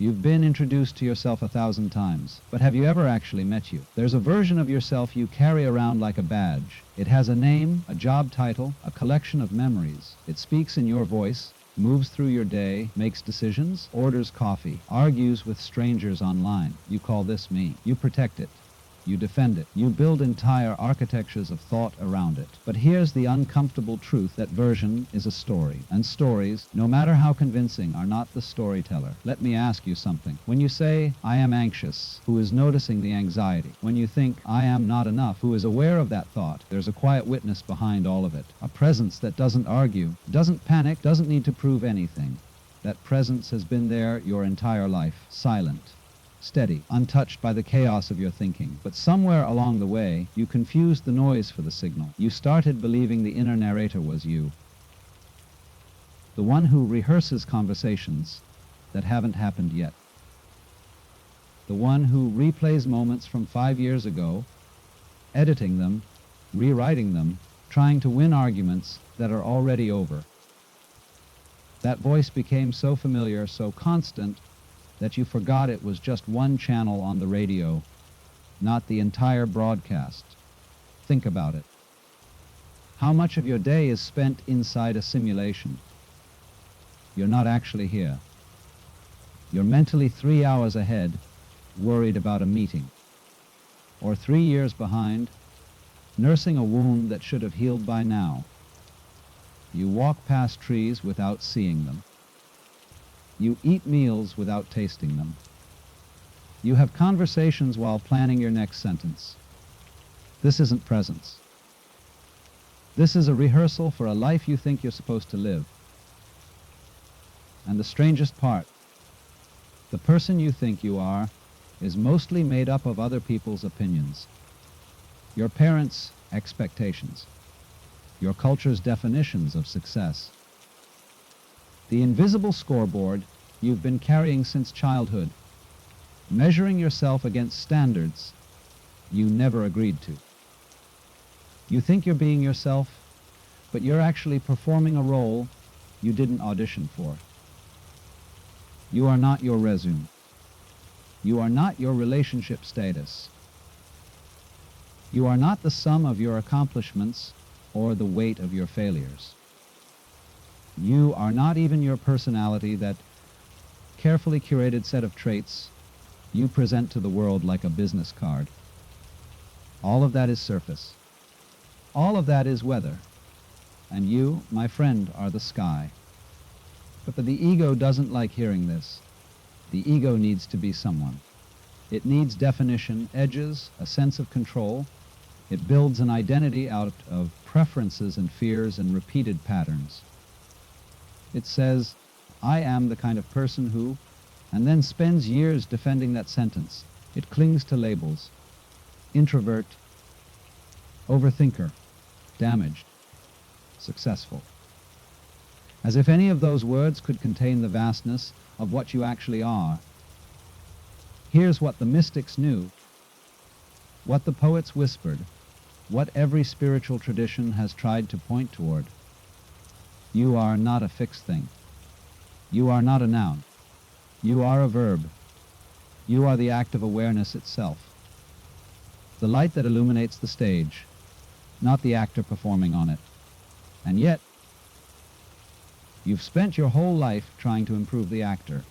You've been introduced to yourself 1,000 times, but have you ever actually met you? There's a version of yourself you carry around like a badge. It has a name, a job title, a collection of memories. It speaks in your voice, moves through your day, makes decisions, orders coffee, argues with strangers online. You call this me. You protect it. You defend it. You build entire architectures of thought around it. But here's the uncomfortable truth: that version is a story. And stories, no matter how convincing, are not the storyteller. Let me ask you something. When you say, "I am anxious," who is noticing the anxiety? When you think, "I am not enough," who is aware of that thought? There's a quiet witness behind all of it. A presence that doesn't argue, doesn't panic, doesn't need to prove anything. That presence has been there your entire life, silent, steady, untouched by the chaos of your thinking. But somewhere along the way, you confused the noise for the signal. You started believing the inner narrator was you, the one who rehearses conversations that haven't happened yet, the one who replays moments from 5 years ago, editing them, rewriting them, trying to win arguments that are already over. That voice became so familiar, so constant, that you forgot it was just one channel on the radio, not the entire broadcast. Think about it. How much of your day is spent inside a simulation? You're not actually here. You're mentally 3 hours ahead, worried about a meeting. Or 3 years behind, nursing a wound that should have healed by now. You walk past trees without seeing them. You eat meals without tasting them. You have conversations while planning your next sentence. This isn't presence. This is a rehearsal for a life you think you're supposed to live. And the strangest part, the person you think you are is mostly made up of other people's opinions. Your parents' expectations. Your culture's definitions of success. The invisible scoreboard you've been carrying since childhood, measuring yourself against standards you never agreed to. You think you're being yourself, but you're actually performing a role you didn't audition for. You are not your resume. You are not your relationship status. You are not the sum of your accomplishments or the weight of your failures. You are not even your personality, that carefully curated set of traits you present to the world like a business card. All of that is surface. All of that is weather. And you, my friend, are the sky. But the ego doesn't like hearing this. The ego needs to be someone. It needs definition, edges, a sense of control. It builds an identity out of preferences and fears and repeated patterns. It says, "I am the kind of person who," and then spends years defending that sentence. It clings to labels. Introvert, overthinker, damaged, successful. As if any of those words could contain the vastness of what you actually are. Here's what the mystics knew, what the poets whispered, what every spiritual tradition has tried to point toward. You are not a fixed thing. You are not a noun. You are a verb. You are the act of awareness itself. The light that illuminates the stage, not the actor performing on it. And yet, you've spent your whole life trying to improve the actor.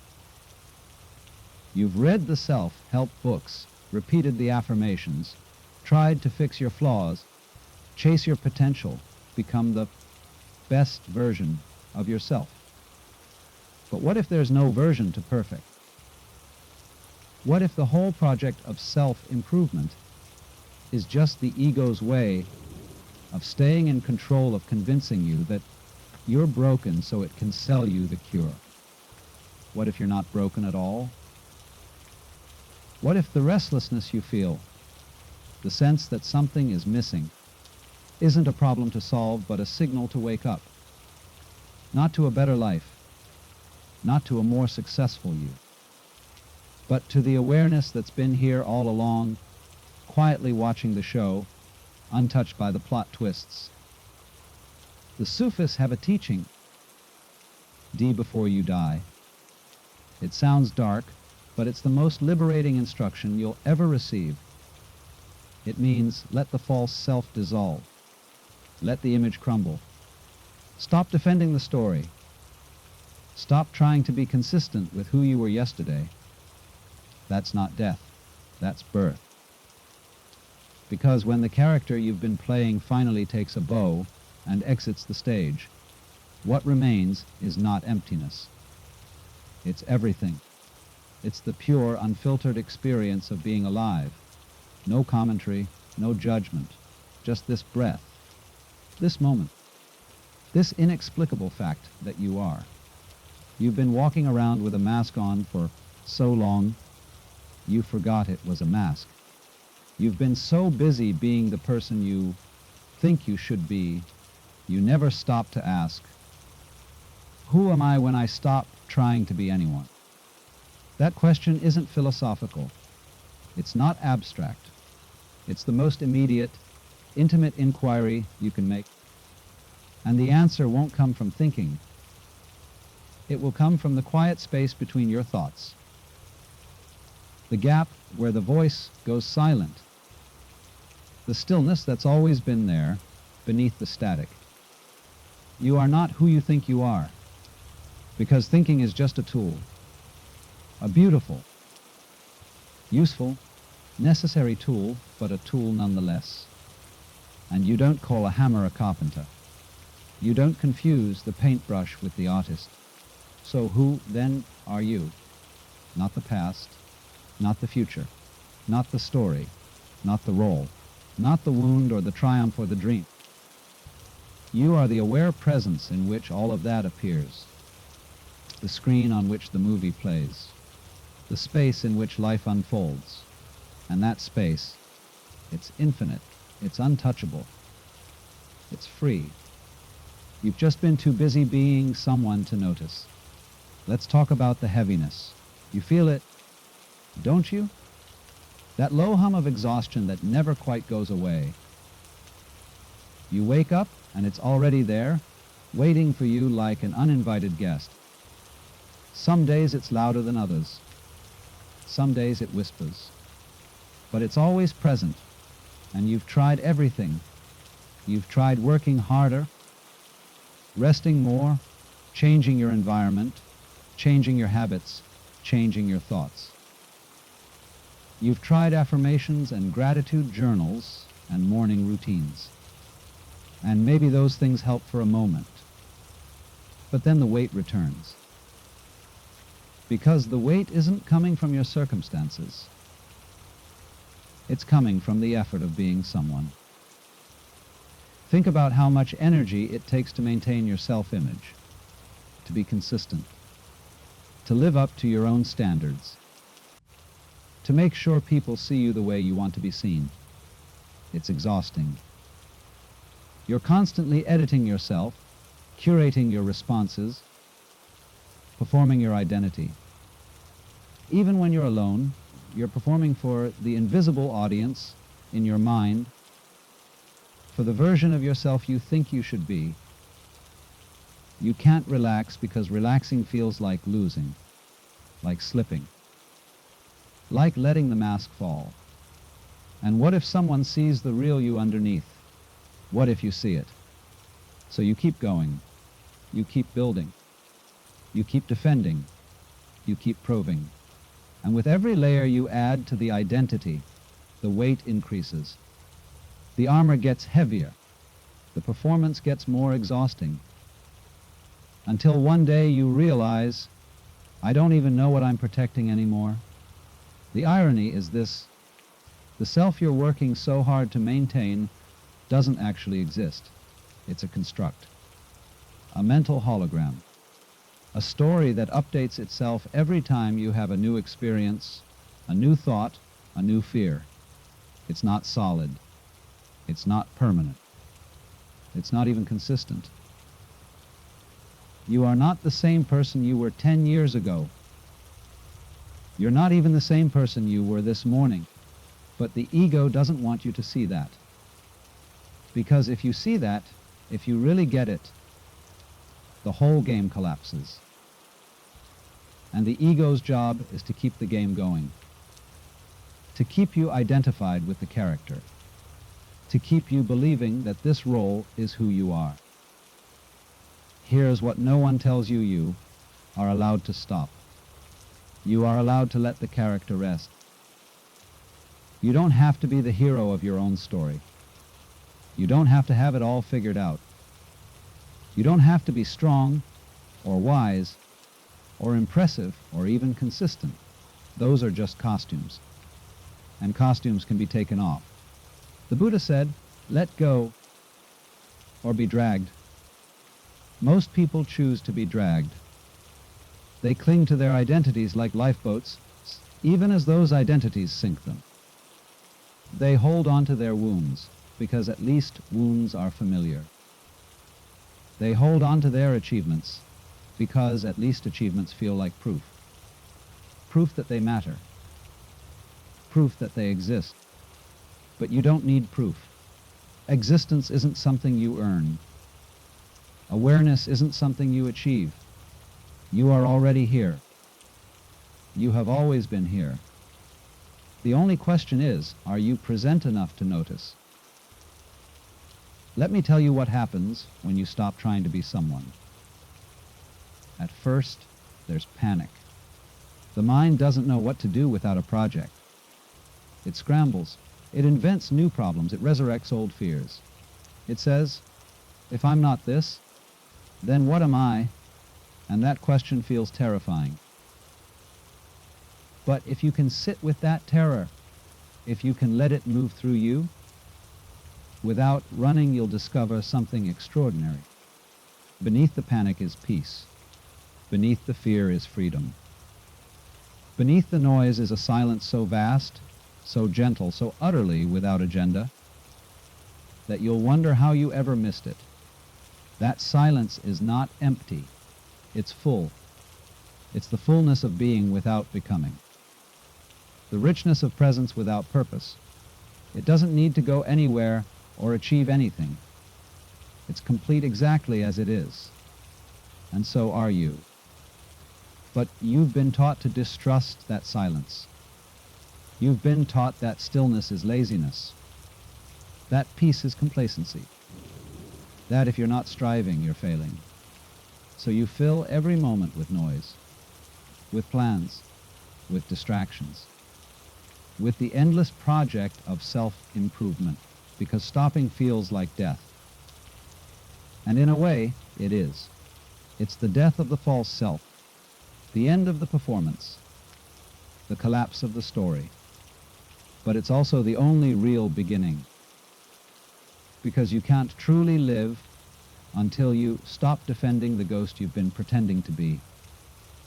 You've read the self-help books, repeated the affirmations, tried to fix your flaws, chase your potential, become the best version of yourself. But what if there's no version to perfect? What if the whole project of self-improvement is just the ego's way of staying in control, of convincing you that you're broken so it can sell you the cure? What if you're not broken at all? What if the restlessness you feel, the sense that something is missing, isn't a problem to solve but a signal to wake up? Not to a better life, not to a more successful you, but to the awareness that's been here all along, quietly watching the show, untouched by the plot twists. The Sufis have a teaching, D before you die. It sounds dark, but it's the most liberating instruction you'll ever receive. It means let the false self dissolve. Let the image crumble. Stop defending the story. Stop trying to be consistent with who you were yesterday. That's not death. That's birth. Because when the character you've been playing finally takes a bow and exits the stage, what remains is not emptiness. It's everything. It's the pure, unfiltered experience of being alive. No commentary, no judgment, just this breath, this moment, this inexplicable fact that you are. You've been walking around with a mask on for so long, you forgot it was a mask. You've been so busy being the person you think you should be, you never stop to ask, who am I when I stop trying to be anyone? That question isn't philosophical. It's not abstract. It's the most immediate, intimate inquiry you can make. And the answer won't come from thinking. It will come from the quiet space between your thoughts. The gap where the voice goes silent. The stillness that's always been there, beneath the static. You are not who you think you are, because thinking is just a tool. A beautiful, useful, necessary tool, but a tool nonetheless. And you don't call a hammer a carpenter. You don't confuse the paintbrush with the artist. So who, then, are you? Not the past, not the future, not the story, not the role, not the wound or the triumph or the dream. You are the aware presence in which all of that appears, the screen on which the movie plays, the space in which life unfolds. And that space, it's infinite, it's untouchable, it's free. You've just been too busy being someone to notice. Let's talk about the heaviness. You feel it, don't you? That low hum of exhaustion that never quite goes away. You wake up and it's already there, waiting for you like an uninvited guest. Some days it's louder than others. Some days it whispers. But it's always present, and you've tried everything. You've tried working harder, resting more, changing your environment, changing your habits, changing your thoughts. You've tried affirmations and gratitude journals and morning routines. And maybe those things help for a moment. But then the weight returns. Because the weight isn't coming from your circumstances. It's coming from the effort of being someone. Think about how much energy it takes to maintain your self-image, to be consistent, to live up to your own standards, to make sure people see you the way you want to be seen. It's exhausting. You're constantly editing yourself, curating your responses, performing your identity. Even when you're alone, you're performing for the invisible audience in your mind, for the version of yourself you think you should be. You can't relax because relaxing feels like losing, like slipping, like letting the mask fall. And what if someone sees the real you underneath? What if you see it? So you keep going, you keep building, you keep defending, you keep probing. And with every layer you add to the identity, the weight increases. The armor gets heavier. The performance gets more exhausting. Until one day you realize, I don't even know what I'm protecting anymore. The irony is this: the self you're working so hard to maintain doesn't actually exist. It's a construct, a mental hologram, a story that updates itself every time you have a new experience, a new thought, a new fear. It's not solid. It's not permanent. It's not even consistent. You are not the same person you were 10 years ago. You're not even the same person you were this morning. But the ego doesn't want you to see that. Because if you see that, if you really get it, the whole game collapses. And the ego's job is to keep the game going, to keep you identified with the character, to keep you believing that this role is who you are. Here's what no one tells you: you are allowed to stop. You are allowed to let the character rest. You don't have to be the hero of your own story. You don't have to have it all figured out. You don't have to be strong or wise or impressive or even consistent. Those are just costumes. And costumes can be taken off. The Buddha said, let go or be dragged. Most people choose to be dragged. They cling to their identities like lifeboats, even as those identities sink them. They hold on to their wounds, because at least wounds are familiar. They hold on to their achievements, because at least achievements feel like proof. Proof that they matter. Proof that they exist. But you don't need proof. Existence isn't something you earn. Awareness isn't something you achieve. You are already here. You have always been here. The only question is, are you present enough to notice? Let me tell you what happens when you stop trying to be someone. At first, there's panic. The mind doesn't know what to do without a project. It scrambles. It invents new problems. It resurrects old fears. It says, if I'm not this, then what am I? And that question feels terrifying. But if you can sit with that terror, if you can let it move through you, without running, you'll discover something extraordinary. Beneath the panic is peace. Beneath the fear is freedom. Beneath the noise is a silence so vast, so gentle, so utterly without agenda, that you'll wonder how you ever missed it. That silence is not empty. It's full. It's the fullness of being without becoming. The richness of presence without purpose. It doesn't need to go anywhere or achieve anything. It's complete exactly as it is. And so are you. But you've been taught to distrust that silence. You've been taught that stillness is laziness. That peace is complacency. That if you're not striving, you're failing. So you fill every moment with noise, with plans, with distractions, with the endless project of self-improvement, because stopping feels like death. And in a way, it is. It's the death of the false self, the end of the performance, the collapse of the story. But it's also the only real beginning, because you can't truly live until you stop defending the ghost you've been pretending to be.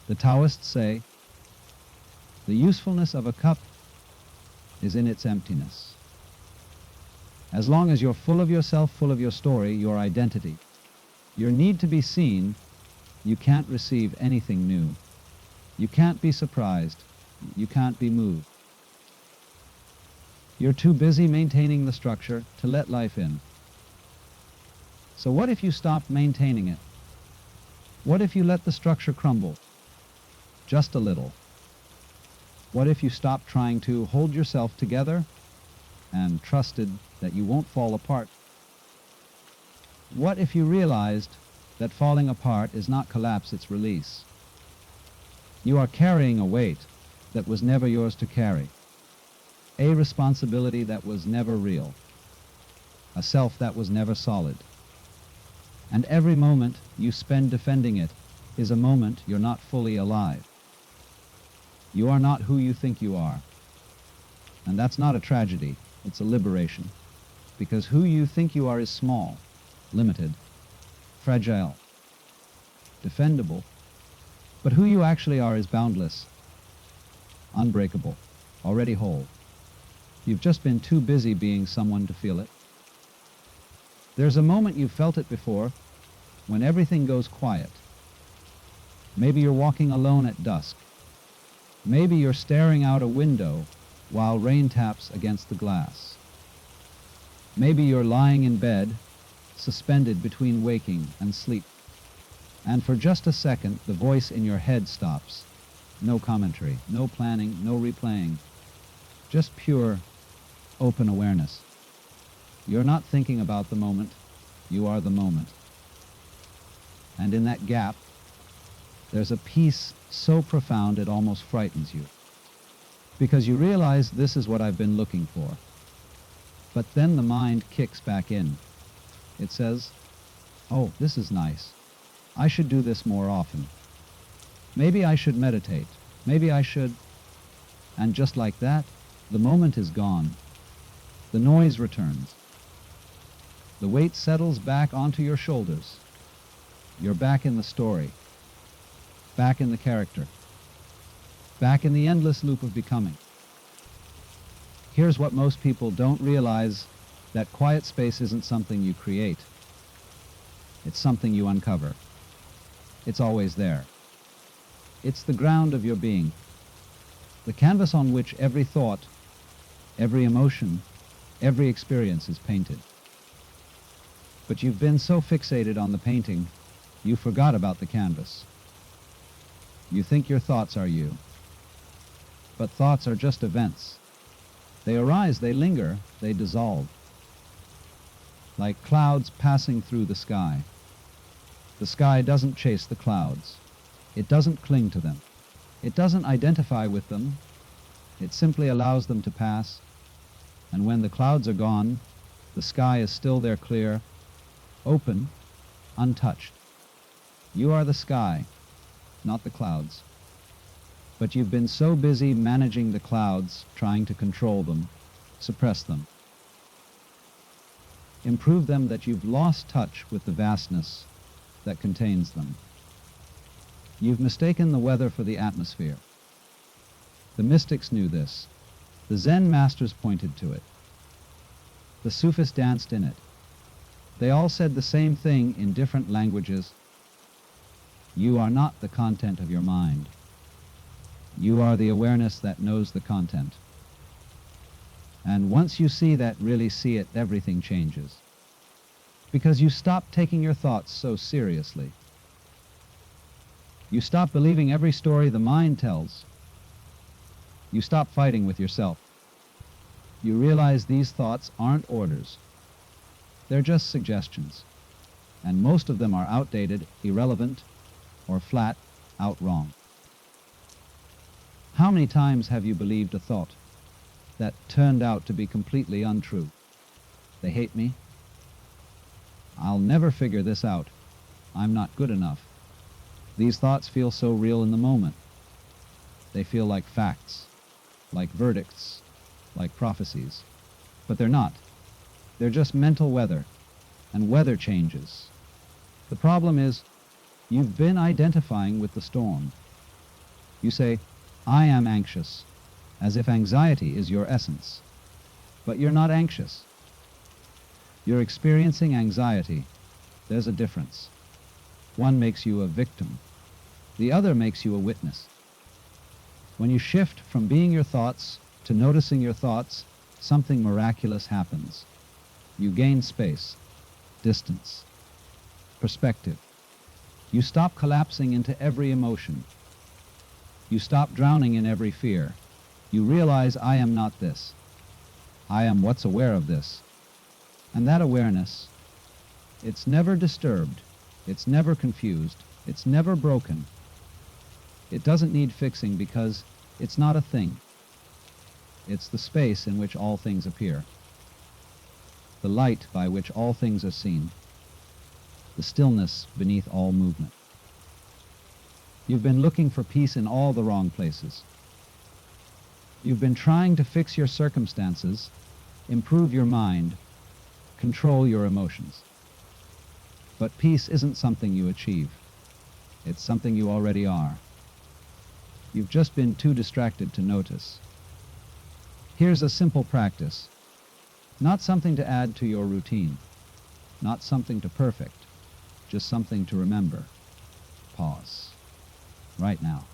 The Taoists say, the usefulness of a cup is in its emptiness. As long as you're full of yourself, full of your story, your identity, your need to be seen, you can't receive anything new. You can't be surprised. You can't be moved. You're too busy maintaining the structure to let life in. So what if you stopped maintaining it? What if you let the structure crumble? Just a little. What if you stopped trying to hold yourself together and trusted that you won't fall apart? What if you realized that falling apart is not collapse, it's release? You are carrying a weight that was never yours to carry, a responsibility that was never real, a self that was never solid. And every moment you spend defending it is a moment you're not fully alive. You are not who you think you are. And that's not a tragedy, it's a liberation. Because who you think you are is small, limited, fragile, defendable. But who you actually are is boundless, unbreakable, already whole. You've just been too busy being someone to feel it. There's a moment you've felt it before, when everything goes quiet. Maybe you're walking alone at dusk. Maybe you're staring out a window while rain taps against the glass. Maybe you're lying in bed, suspended between waking and sleep. And for just a second, the voice in your head stops. no commentary, no planning, no replaying. Just pure, open awareness. You're not thinking about the moment, you are the moment. And in that gap, there's a peace so profound it almost frightens you. Because you realize this is what I've been looking for. But then the mind kicks back in. It says, oh, this is nice. I should do this more often. Maybe I should meditate. Maybe I should. And just like that, the moment is gone. The noise returns. The weight settles back onto your shoulders. You're back in the story. Back in the character. Back in the endless loop of becoming. Here's what most people don't realize, that quiet space isn't something you create. It's something you uncover. It's always there. It's the ground of your being, the canvas on which every thought, every emotion, every experience is painted. But you've been so fixated on the painting, you forgot about the canvas. You think your thoughts are you. But thoughts are just events. They arise, they linger, they dissolve. Like clouds passing through the sky. The sky doesn't chase the clouds. It doesn't cling to them. It doesn't identify with them. It simply allows them to pass. And when the clouds are gone, the sky is still there, clear, open, untouched. You are the sky, not the clouds. But you've been so busy managing the clouds, trying to control them, suppress them, improve them, that you've lost touch with the vastness that contains them. You've mistaken the weather for the atmosphere. The mystics knew this. The Zen masters pointed to it. The Sufis danced in it. They all said the same thing in different languages. You are not the content of your mind. You are the awareness that knows the content. And once you see that, really see it, everything changes. Because you stop taking your thoughts so seriously. You stop believing every story the mind tells. You stop fighting with yourself. You realize these thoughts aren't orders. They're just suggestions. And most of them are outdated, irrelevant, or flat out wrong. How many times have you believed a thought that turned out to be completely untrue? They hate me. I'll never figure this out. I'm not good enough. These thoughts feel so real in the moment. They feel like facts, like verdicts, like prophecies. But they're not. They're just mental weather, and weather changes. The problem is, you've been identifying with the storm. You say, I am anxious, as if anxiety is your essence. But you're not anxious. You're experiencing anxiety. There's a difference. One makes you a victim. The other makes you a witness. When you shift from being your thoughts to noticing your thoughts, something miraculous happens. You gain space, distance, perspective. You stop collapsing into every emotion. You stop drowning in every fear. You realize, I am not this. I am what's aware of this. And that awareness, it's never disturbed. It's never confused. It's never broken. It doesn't need fixing because it's not a thing. It's the space in which all things appear. The light by which all things are seen. The stillness beneath all movement. You've been looking for peace in all the wrong places. You've been trying to fix your circumstances, improve your mind, control your emotions. But peace isn't something you achieve. It's something you already are. You've just been too distracted to notice. Here's a simple practice. Not something to add to your routine. Not something to perfect. Just something to remember. Pause. Right now.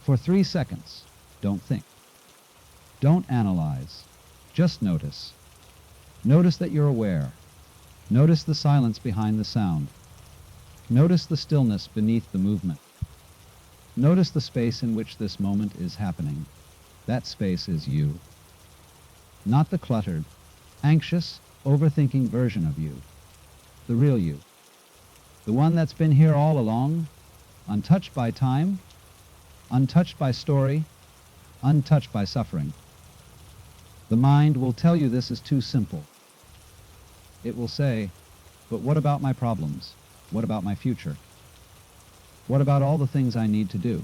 For 3 seconds. Don't think. Don't analyze. Just notice. Notice that you're aware. Notice the silence behind the sound. Notice the stillness beneath the movement. Notice the space in which this moment is happening. That space is you. Not the cluttered, anxious, overthinking version of you. The real you. The one that's been here all along, untouched by time, untouched by story, untouched by suffering. The mind will tell you this is too simple. It will say, but what about my problems? What about my future? What about all the things I need to do?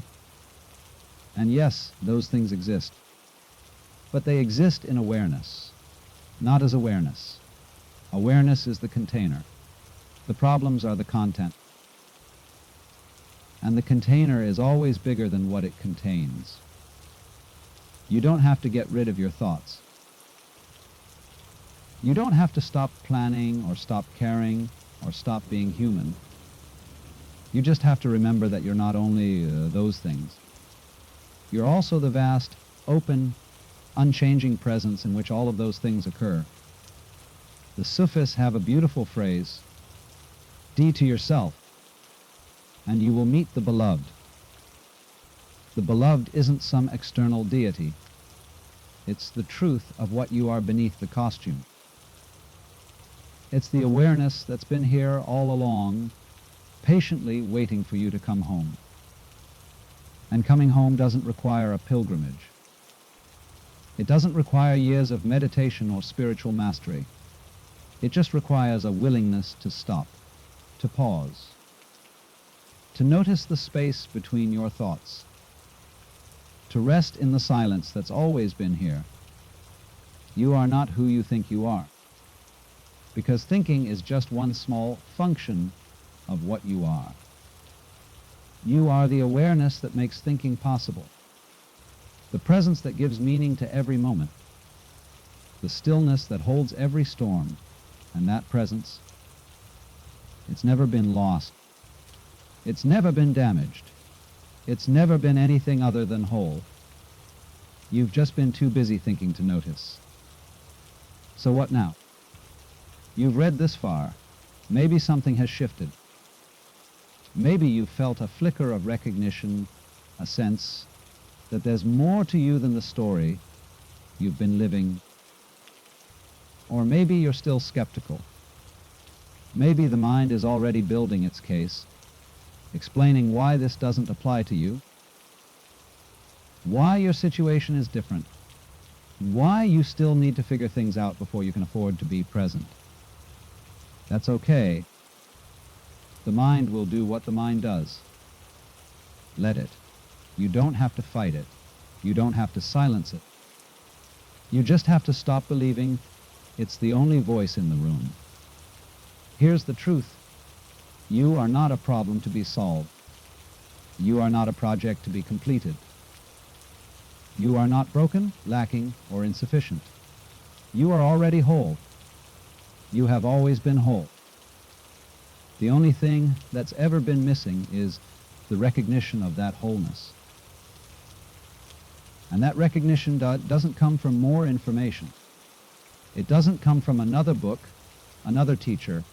And yes, those things exist. But they exist in awareness, not as awareness. Awareness is the container. The problems are the content. And the container is always bigger than what it contains. You don't have to get rid of your thoughts. You don't have to stop planning or stop caring or stop being human. You just have to remember that you're not only those things. You're also the vast, open, unchanging presence in which all of those things occur. The Sufis have a beautiful phrase, "Di to yourself, and you will meet the beloved." The beloved isn't some external deity. It's the truth of what you are beneath the costume. It's the awareness that's been here all along, patiently waiting for you to come home. And coming home doesn't require a pilgrimage. It doesn't require years of meditation or spiritual mastery. It just requires a willingness to stop, to pause, to notice the space between your thoughts, to rest in the silence that's always been here. You are not who you think you are, because thinking is just one small function of what you are. You are the awareness that makes thinking possible, the presence that gives meaning to every moment, the stillness that holds every storm, and that presence, it's never been lost. It's never been damaged. It's never been anything other than whole. You've just been too busy thinking to notice. So what now? You've read this far. Maybe something has shifted. Maybe you've felt a flicker of recognition, a sense that there's more to you than the story you've been living. Or maybe you're still skeptical. Maybe the mind is already building its case, explaining why this doesn't apply to you, why your situation is different, why you still need to figure things out before you can afford to be present. That's okay. The mind will do what the mind does. Let it. You don't have to fight it. You don't have to silence it. You just have to stop believing it's the only voice in the room. Here's the truth. You are not a problem to be solved. You are not a project to be completed. You are not broken, lacking, or insufficient. You are already whole. You have always been whole. The only thing that's ever been missing is the recognition of that wholeness. And that recognition doesn't come from more information. It doesn't come from another book, another teacher,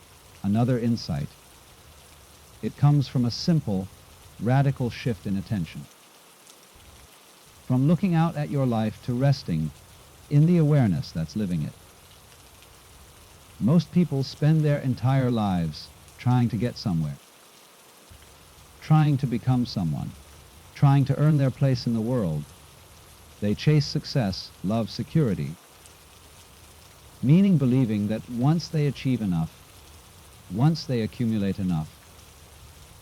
another insight. It comes from a simple, radical shift in attention. From looking out at your life to resting in the awareness that's living it. Most people spend their entire lives trying to get somewhere, trying to become someone, trying to earn their place in the world. They chase success, love security, meaning believing that once they achieve enough, once they accumulate enough,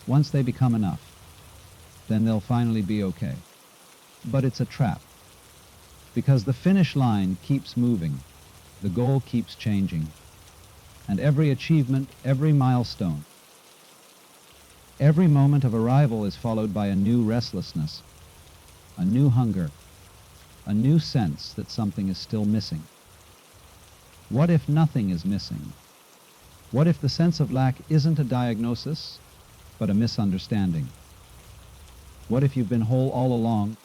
once they become enough, then they'll finally be okay. But it's a trap, because the finish line keeps moving, the goal keeps changing, and every achievement, every milestone, every moment of arrival is followed by a new restlessness, a new hunger, a new sense that something is still missing. What if nothing is missing? What if the sense of lack isn't a diagnosis, but a misunderstanding? What if you've been whole all along,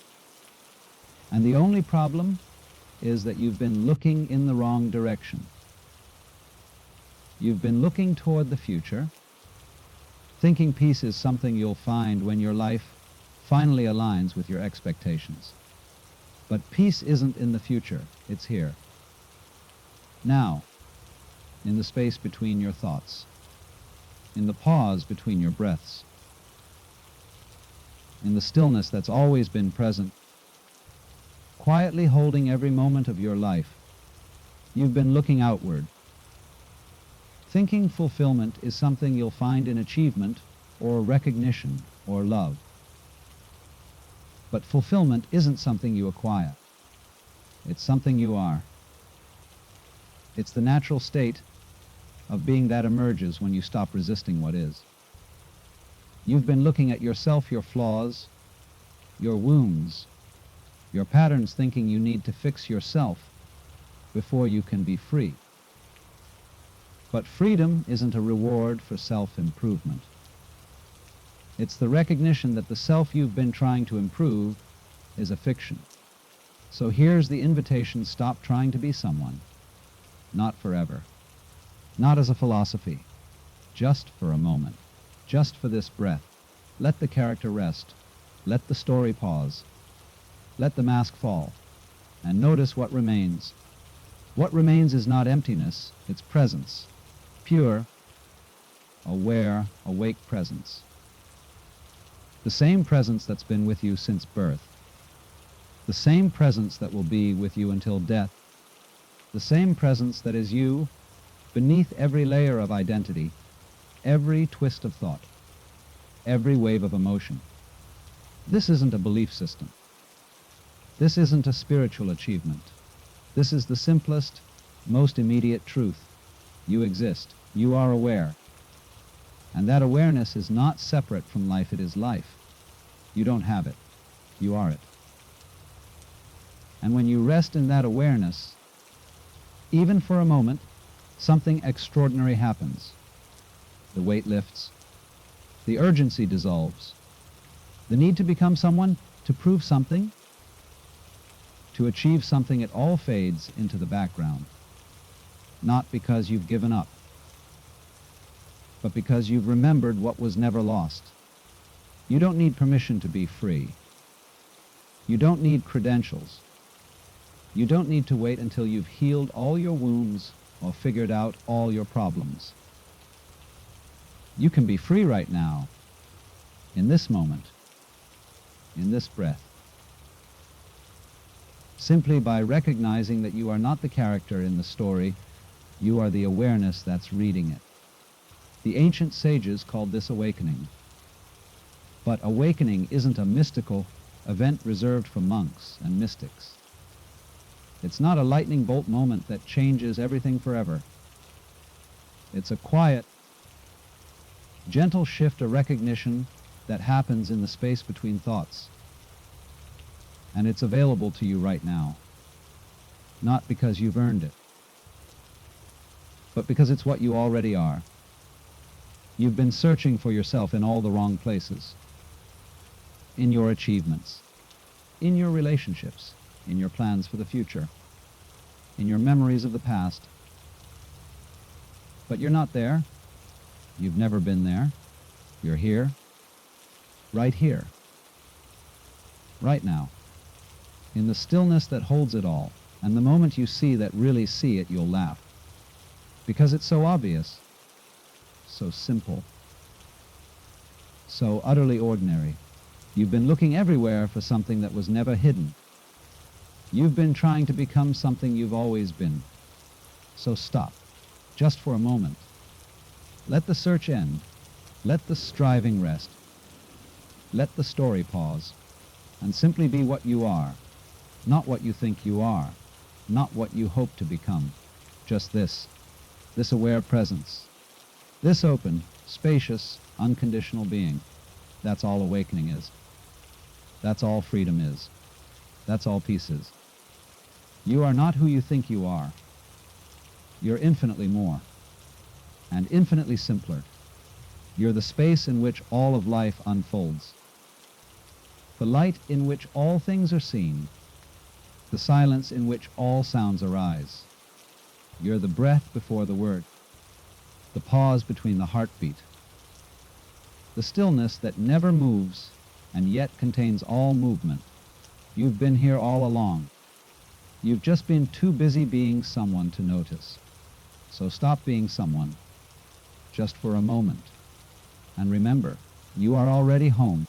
and the only problem is that you've been looking in the wrong direction? You've been looking toward the future, thinking peace is something you'll find when your life finally aligns with your expectations. But peace isn't in the future, it's here. Now, in the space between your thoughts, in the pause between your breaths, in the stillness that's always been present, quietly holding every moment of your life, you've been looking outward. Thinking fulfillment is something you'll find in achievement or recognition or love. But fulfillment isn't something you acquire. It's something you are. It's the natural state of being that emerges when you stop resisting what is. You've been looking at yourself, your flaws, your wounds, your patterns, thinking you need to fix yourself before you can be free. But freedom isn't a reward for self-improvement. It's the recognition that the self you've been trying to improve is a fiction. So here's the invitation: stop trying to be someone. Not forever. Not as a philosophy. Just for a moment. Just for this breath. Let the character rest. Let the story pause. Let the mask fall. And notice what remains. What remains is not emptiness, it's presence. Pure, aware, awake presence. The same presence that's been with you since birth. The same presence that will be with you until death. The same presence that is you beneath every layer of identity, every twist of thought, every wave of emotion. This isn't a belief system. This isn't a spiritual achievement. This is the simplest, most immediate truth. You exist. You are aware. And that awareness is not separate from life. It is life. You don't have it. You are it. And when you rest in that awareness, even for a moment, something extraordinary happens. The weight lifts. The urgency dissolves. The need to become someone, to prove something, to achieve something, it all fades into the background. Not because you've given up, but because you've remembered what was never lost. You don't need permission to be free. You don't need credentials. You don't need to wait until you've healed all your wounds or figured out all your problems. You can be free right now, in this moment, in this breath, simply by recognizing that you are not the character in the story, you are the awareness that's reading it. The ancient sages called this awakening. But awakening isn't a mystical event reserved for monks and mystics. It's not a lightning bolt moment that changes everything forever. It's a quiet, gentle shift, a recognition that happens in the space between thoughts. And it's available to you right now. Not because you've earned it, but because it's what you already are. You've been searching for yourself in all the wrong places. In your achievements, in your relationships, in your plans for the future, in your memories of the past. But you're not there. You've never been there. You're here, right here, right now, in the stillness that holds it all. And the moment you see that really see it, you'll laugh. Because it's so obvious, so simple, so utterly ordinary. You've been looking everywhere for something that was never hidden. You've been trying to become something you've always been. So stop, just for a moment. Let the search end. Let the striving rest. Let the story pause, and simply be what you are, not what you think you are, not what you hope to become. Just this aware presence, this open, spacious, unconditional being. That's all awakening is. That's all freedom is. That's all peace is. You are not who you think you are. You're infinitely more, and infinitely simpler. You're the space in which all of life unfolds, the light in which all things are seen, the silence in which all sounds arise. You're the breath before the word, the pause between the heartbeat, the stillness that never moves and yet contains all movement. You've been here all along. You've just been too busy being someone to notice. So stop being someone, just for a moment. And remember, you are already home.